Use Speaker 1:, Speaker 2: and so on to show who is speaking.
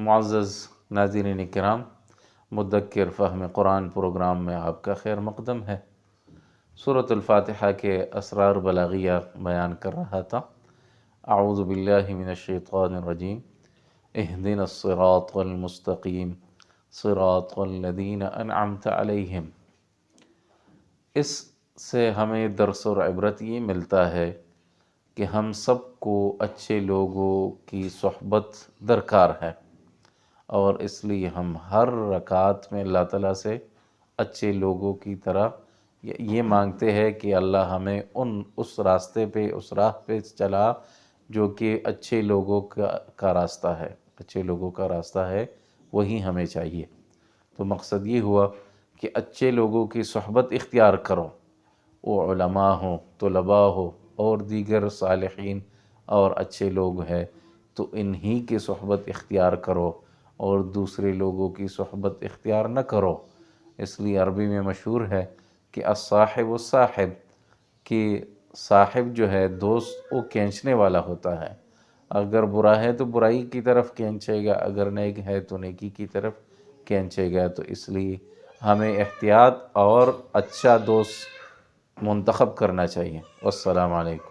Speaker 1: معزز ناظرین کرام، مدکر فہم قرآن پروگرام میں آپ کا خیر مقدم ہے۔ سورۃ الفاتحہ کے اسرار بلاغیہ بیان کر رہا تھا۔ اعوذ باللہ من الشیطان الرجیم، اہدنا الصراط المستقیم صراط الذین انعمت علیہم۔ اس سے ہمیں درس اور عبرت یہ ملتا ہے کہ ہم سب کو اچھے لوگوں کی صحبت درکار ہے، اور اس لیے ہم ہر رکعت میں اللہ تعالیٰ سے اچھے لوگوں کی طرح یہ مانگتے ہیں کہ اللہ ہمیں اس راستے پہ، اس راہ پہ چلا جو کہ اچھے لوگوں کا راستہ ہے، اچھے لوگوں کا راستہ ہے، وہی ہمیں چاہیے۔ تو مقصد یہ ہوا کہ اچھے لوگوں کی صحبت اختیار کرو، وہ علماء ہوں، طلباء ہو اور دیگر صالحین اور اچھے لوگ ہیں، تو انہی کی صحبت اختیار کرو اور دوسرے لوگوں کی صحبت اختیار نہ کرو۔ اس لیے عربی میں مشہور ہے کہ الصاحب الصاحب، کہ صاحب جو ہے دوست، وہ کھینچنے والا ہوتا ہے۔ اگر برا ہے تو برائی کی طرف کھینچے گا، اگر نیک ہے تو نیکی کی طرف کھینچے گا۔ تو اس لیے ہمیں احتیاط اور اچھا دوست منتخب کرنا چاہیے۔ والسلام علیکم۔